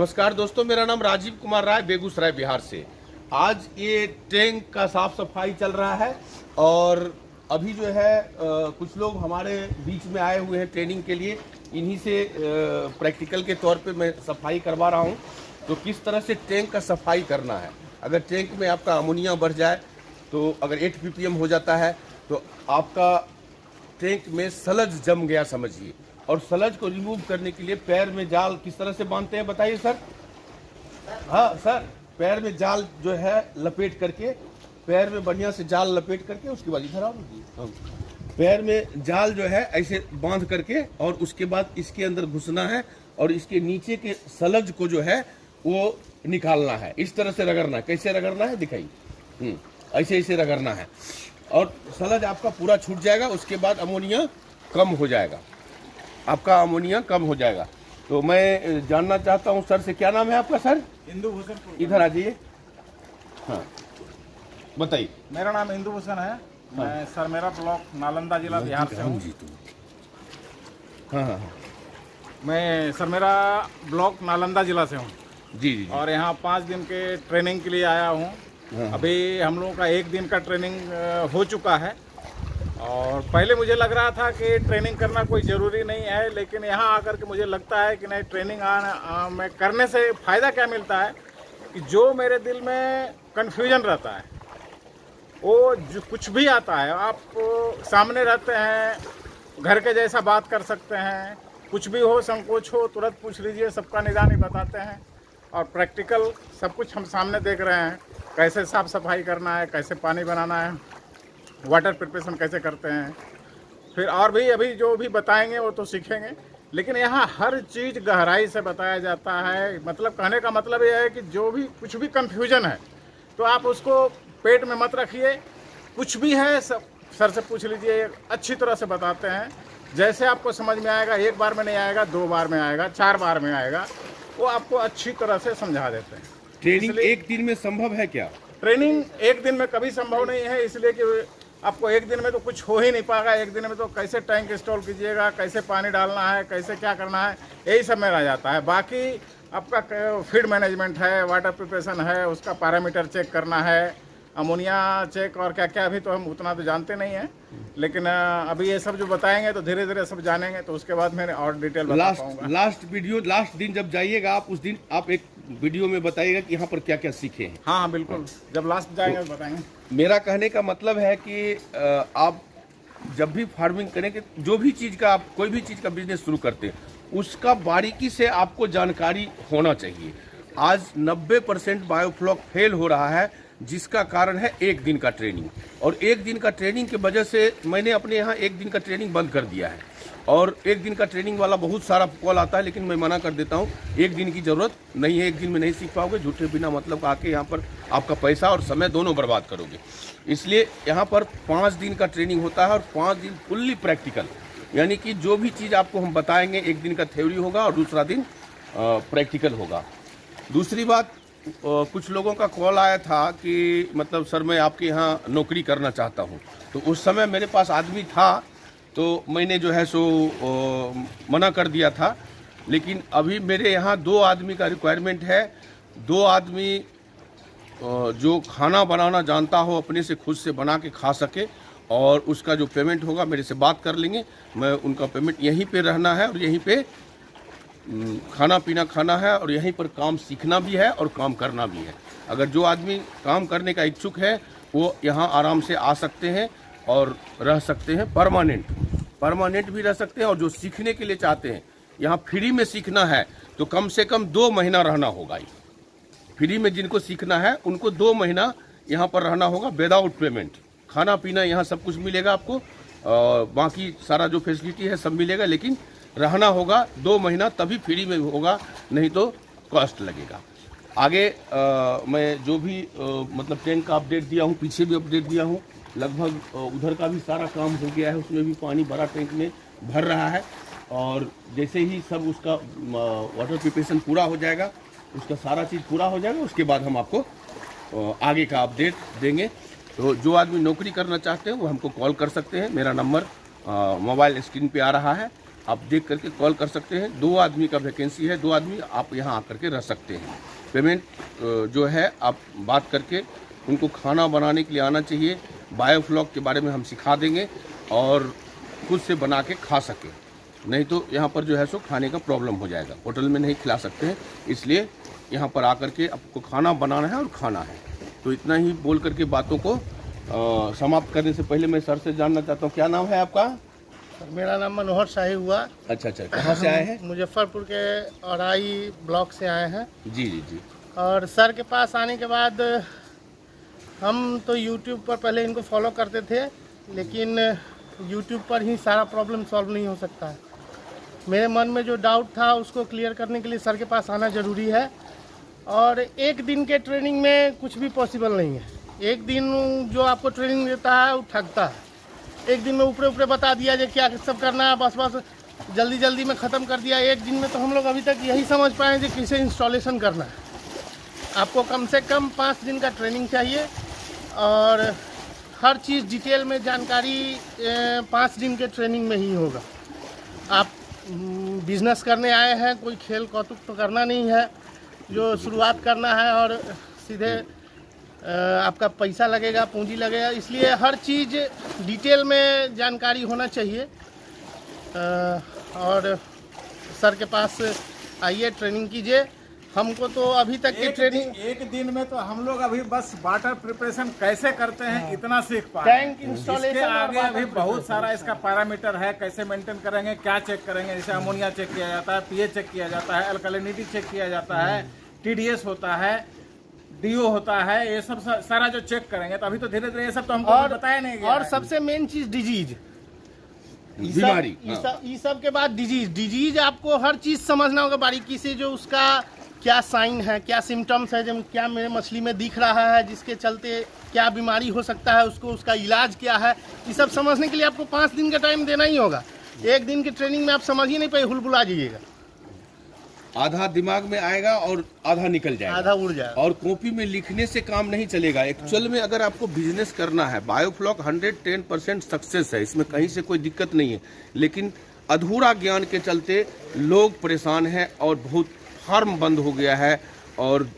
नमस्कार दोस्तों, मेरा नाम राजीव कुमार राय, बेगूसराय बिहार से। आज ये टैंक का साफ सफाई चल रहा है और अभी जो है कुछ लोग हमारे बीच में आए हुए हैं ट्रेनिंग के लिए। इन्हीं से प्रैक्टिकल के तौर पे मैं सफाई करवा रहा हूँ। तो किस तरह से टैंक का सफाई करना है। अगर टैंक में आपका अमोनिया बढ़ जाए तो अगर 8 ppm हो जाता है तो आपका टैंक में सलज जम गया समझिए। और सलज को रिमूव करने के लिए पैर में जाल किस तरह से बांधते हैं बताइए सर। हाँ सर, पैर में जाल जो है लपेट करके, पैर में बढ़िया से जाल लपेट करके, उसके बाद इधर आओ, पैर में जाल जो है ऐसे बांध करके और उसके बाद इसके अंदर घुसना है और इसके नीचे के सलज को जो है वो निकालना है। इस तरह से रगड़ना है। कैसे रगड़ना है दिखाइए। ऐसे ऐसे रगड़ना है और सलज आपका पूरा छूट जाएगा। उसके बाद अमोनिया कम हो जाएगा, आपका अमोनिया कम हो जाएगा। तो मैं जानना चाहता हूं सर से, क्या नाम है आपका सर? इंदु भूषण। इधर आ जाइए। हाँ बताइए। मेरा नाम इंदु भूषण है। मैं सरमेरा ब्लॉक नालंदा जिला बिहार से हूँ। हाँ, मैं सरमेरा ब्लॉक नालंदा जिला से हूँ जी। और यहाँ 5 दिन के ट्रेनिंग के लिए आया हूँ। अभी हम लोगों का 1 दिन का ट्रेनिंग हो चुका है और पहले मुझे लग रहा था कि ट्रेनिंग करना कोई ज़रूरी नहीं है, लेकिन यहाँ आकर के मुझे लगता है कि नहीं, ट्रेनिंग में करने से फ़ायदा क्या मिलता है कि जो मेरे दिल में कन्फ्यूजन रहता है, वो जो कुछ भी आता है, आप सामने रहते हैं, घर के जैसा बात कर सकते हैं, कुछ भी हो, संकोच हो, तुरंत पूछ लीजिए, सबका निदान ही बताते हैं। और प्रैक्टिकल सब कुछ हम सामने देख रहे हैं, कैसे साफ़ सफाई करना है, कैसे पानी बनाना है, वाटर प्रिपरेशन कैसे करते हैं, फिर और भी अभी जो भी बताएंगे वो तो सीखेंगे। लेकिन यहाँ हर चीज़ गहराई से बताया जाता है। मतलब कहने का मतलब ये है कि जो भी कुछ भी कंफ्यूजन है तो आप उसको पेट में मत रखिए, कुछ भी है सब सर से पूछ लीजिए, अच्छी तरह से बताते हैं। जैसे आपको समझ में आएगा, 1 बार में नहीं आएगा, 2 बार में आएगा, 4 बार में आएगा, वो आपको अच्छी तरह से समझा देते हैं। ट्रेनिंग 1 दिन में संभव है क्या? ट्रेनिंग 1 दिन में कभी संभव नहीं है, इसलिए कि आपको 1 दिन में तो कुछ हो ही नहीं पाएगा। 1 दिन में तो कैसे टैंक इंस्टॉल कीजिएगा, कैसे पानी डालना है, कैसे क्या करना है, यही सब में रह जाता है। बाकी आपका फीड मैनेजमेंट है, वाटर प्रिपरेशन है, उसका पैरामीटर चेक करना है, अमोनिया चेक और क्या क्या, अभी तो हम उतना तो जानते नहीं हैं। लेकिन अभी ये सब जो बताएंगे तो धीरे धीरे सब जानेंगे, तो उसके बाद मैं और डिटेल बता पाऊंगा। लास्ट दिन जब जाइएगा आप, उस दिन आप एक वीडियो में बताइएगा कि यहाँ पर क्या क्या सीखे हैं। हाँ बिल्कुल, जब लास्ट जाएंगे तो बताएंगे। मेरा कहने का मतलब है कि आप जब भी फार्मिंग करें कि जो भी चीज़ का आप कोई भी चीज़ का बिजनेस शुरू करते हैं, उसका बारीकी से आपको जानकारी होना चाहिए। आज 90% बायोफ्लॉक फेल हो रहा है, जिसका कारण है 1 दिन का ट्रेनिंग। और 1 दिन का ट्रेनिंग की वजह से मैंने अपने यहाँ 1 दिन का ट्रेनिंग बंद कर दिया है। और 1 दिन का ट्रेनिंग वाला बहुत सारा कॉल आता है, लेकिन मैं मना कर देता हूँ। 1 दिन की ज़रूरत नहीं है, 1 दिन में नहीं सीख पाओगे। झूठे बिना मतलब का आके यहाँ पर आपका पैसा और समय दोनों बर्बाद करोगे। इसलिए यहाँ पर 5 दिन का ट्रेनिंग होता है और 5 दिन फुल्ली प्रैक्टिकल, यानी कि जो भी चीज़ आपको हम बताएंगे, 1 दिन का थ्योरी होगा और दूसरा दिन प्रैक्टिकल होगा। दूसरी बात, कुछ लोगों का कॉल आया था कि मतलब सर मैं आपके यहाँ नौकरी करना चाहता हूँ। तो उस समय मेरे पास आदमी था तो मैंने जो है सो मना कर दिया था। लेकिन अभी मेरे यहाँ 2 आदमी का रिक्वायरमेंट है। 2 आदमी जो खाना बनाना जानता हो, अपने से खुद से बना के खा सके, और उसका जो पेमेंट होगा मेरे से बात कर लेंगे। मैं उनका पेमेंट यहीं पे रहना है और यहीं पे खाना पीना खाना है और यहीं पर काम सीखना भी है और काम करना भी है। अगर जो आदमी काम करने का इच्छुक है वो यहाँ आराम से आ सकते हैं और रह सकते हैं, परमानेंट भी रह सकते हैं। और जो सीखने के लिए चाहते हैं, यहाँ फ्री में सीखना है तो कम से कम 2 महीना रहना होगा। फ्री में जिनको सीखना है उनको 2 महीना यहाँ पर रहना होगा विदाउट पेमेंट। खाना पीना यहाँ सब कुछ मिलेगा आपको, बाकी सारा जो फैसिलिटी है सब मिलेगा, लेकिन रहना होगा 2 महीना, तभी फ्री में होगा, नहीं तो कॉस्ट लगेगा। आगे मैं जो भी मतलब टैंक का अपडेट दिया हूँ, पीछे भी अपडेट दिया हूँ, लगभग उधर का भी सारा काम हो गया है। उसमें भी पानी बड़ा टैंक में भर रहा है और जैसे ही सब उसका वाटर प्रिपरेशन पूरा हो जाएगा, उसका सारा चीज़ पूरा हो जाएगा, उसके बाद हम आपको आगे का अपडेट देंगे। तो जो आदमी नौकरी करना चाहते हैं वो हमको कॉल कर सकते हैं। मेरा नंबर मोबाइल स्क्रीन पे आ रहा है। आप देख करके कॉल कर सकते हैं। 2 आदमी का वैकेंसी है, 2 आदमी आप यहाँ आकर के रह सकते हैं। पेमेंट जो है आप बात करके उनको खाना बनाने के लिए आना चाहिए। बायोफ्लॉक के बारे में हम सिखा देंगे और खुद से बना के खा सके, नहीं तो यहाँ पर जो है सो खाने का प्रॉब्लम हो जाएगा। होटल में नहीं खिला सकते हैं, इसलिए यहाँ पर आकर के आपको खाना बनाना है और खाना है। तो इतना ही बोल करके बातों को समाप्त करने से पहले मैं सर से जानना चाहता हूँ, क्या नाम है आपका? मेरा नाम मनोहर शाही हुआ। अच्छा, कहाँ से आए हैं? मुजफ्फरपुर के औराई ब्लॉक से आए हैं। जी। और सर के पास आने के बाद हम तो YouTube पर पहले इनको फॉलो करते थे, लेकिन YouTube पर ही सारा प्रॉब्लम सॉल्व नहीं हो सकता है। मेरे मन में जो डाउट था उसको क्लियर करने के लिए सर के पास आना ज़रूरी है। और एक दिन के ट्रेनिंग में कुछ भी पॉसिबल नहीं है। एक दिन जो आपको ट्रेनिंग देता है वो ठगता है। एक दिन में ऊपरे बता दिया जो क्या सब करना है, बस जल्दी में ख़त्म कर दिया। एक दिन में तो हम लोग अभी तक यही समझ पाए कि किसे इंस्टॉलेशन करना है। आपको कम से कम 5 दिन का ट्रेनिंग चाहिए और हर चीज़ डिटेल में जानकारी 5 दिन के ट्रेनिंग में ही होगा। आप बिजनेस करने आए हैं, कोई खेल कौतुक तो करना नहीं है। जो शुरुआत करना है और सीधे आपका पैसा लगेगा, पूंजी लगेगा, इसलिए हर चीज़ डिटेल में जानकारी होना चाहिए। और सर के पास आइए, ट्रेनिंग कीजिए। हमको तो अभी तक की ट्रेनिंग एक दिन में तो हम लोग अभी बस वाटर प्रिपरेशन कैसे करते हैं इतना सीख पाए। टैंक इंस्टॉलेशन आगे अभी बहुत सारा इसका पैरामीटर है, कैसे मेंटेन करेंगे, क्या चेक करेंगे। जैसे अमोनिया चेक किया जाता है, पीएच चेक किया जाता है, अल्कलिनिटी चेक किया जाता है, टीडीएस होता है, डीओ होता है, ये सब सारा जो चेक करेंगे। तो अभी तो धीरे धीरे ये सब तो हमको बताया नहीं गया। और सबसे मेन चीज डिजीज, बीमारी, ये सब के बाद डिजीज आपको हर चीज समझना होगा बारीकी से। जो उसका क्या साइन है, क्या सिम्टम्स है, जब क्या मेरे मछली में दिख रहा है, जिसके चलते क्या बीमारी हो सकता है, उसका इलाज क्या है, ये सब समझने के लिए आपको 5 दिन का टाइम देना ही होगा। एक दिन की ट्रेनिंग में आप समझ ही नहीं पाए, हुलबुला जाइएगा। आधा दिमाग में आएगा और आधा निकल जाएगा, आधा उड़ जाएगा। और कॉपी में लिखने से काम नहीं चलेगा। एक्चुअल में अगर आपको बिजनेस करना है, बायोफ्लॉक 110% सक्सेस है, इसमें कहीं से कोई दिक्कत नहीं है। लेकिन अधूरा ज्ञान के चलते लोग परेशान हैं और बहुत फार्म बंद हो गया है। और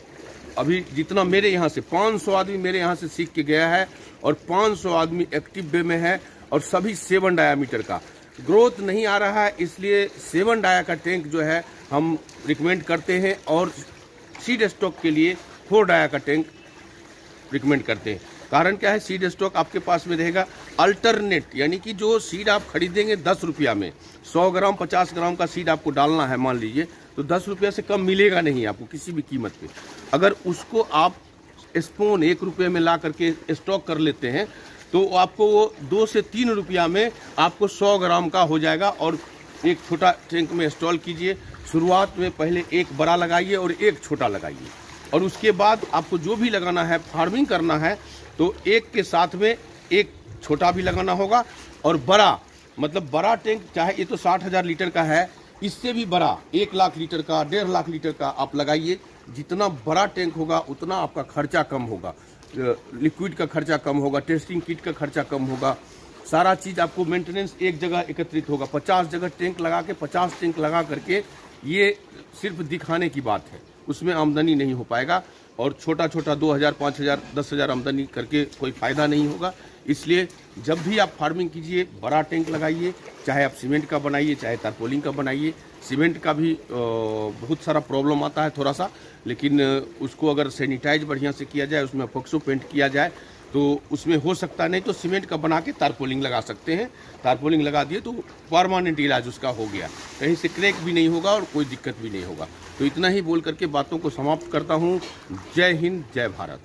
अभी जितना मेरे यहाँ से 500 आदमी मेरे यहाँ से सीख के गया है और 500 आदमी एक्टिव वे में है और सभी 7 डायामीटर का। ग्रोथ नहीं आ रहा है, इसलिए 7 डाया का टैंक जो है हम रिकमेंड करते हैं और सीड स्टॉक के लिए 4 डाया का टैंक रिकमेंड करते हैं। कारण क्या है, सीड स्टॉक आपके पास में रहेगा अल्टरनेट, यानी कि जो सीड आप खरीदेंगे 10 रुपया में 100 ग्राम 50 ग्राम का सीड आपको डालना है मान लीजिए, तो 10 रुपया से कम मिलेगा नहीं आपको किसी भी कीमत पे। अगर उसको आप स्पून 1 रुपये में ला करके स्टॉक कर लेते हैं तो आपको वो 2 से 3 रुपया में आपको 100 ग्राम का हो जाएगा। और एक छोटा टैंक में इंस्टॉल कीजिए। शुरुआत में पहले एक बड़ा लगाइए और एक छोटा लगाइए, और उसके बाद आपको जो भी लगाना है, फार्मिंग करना है, तो एक के साथ में एक छोटा भी लगाना होगा। और बड़ा मतलब बड़ा टैंक, चाहे ये तो 60,000 लीटर का है, इससे भी बड़ा 1 लाख लीटर का, 1.5 लाख लीटर का आप लगाइए। जितना बड़ा टैंक होगा उतना आपका खर्चा कम होगा, लिक्विड का खर्चा कम होगा, टेस्टिंग किट का खर्चा कम होगा, सारा चीज़ आपको मेंटेनेंस एक जगह एकत्रित होगा। 50 जगह टैंक लगा के 50 टैंक लगा करके ये सिर्फ दिखाने की बात है, उसमें आमदनी नहीं हो पाएगा। और छोटा 2,000, 5,000, 10,000 आमदनी करके कोई फ़ायदा नहीं होगा। इसलिए जब भी आप फार्मिंग कीजिए बड़ा टैंक लगाइए, चाहे आप सीमेंट का बनाइए चाहे तारपोलिंग का बनाइए। सीमेंट का भी बहुत सारा प्रॉब्लम आता है थोड़ा सा, लेकिन उसको अगर सैनिटाइज बढ़िया से किया जाए, उसमें फॉक्सो पेंट किया जाए तो उसमें हो सकता, नहीं तो सीमेंट का बना के तारपोलिंग लगा सकते हैं। तारपोलिंग लगा दिए तो परमानेंट इलाज उसका हो गया, कहीं से क्रैक भी नहीं होगा और कोई दिक्कत भी नहीं होगा। तो इतना ही बोल करके बातों को समाप्त करता हूँ। जय हिंद, जय भारत।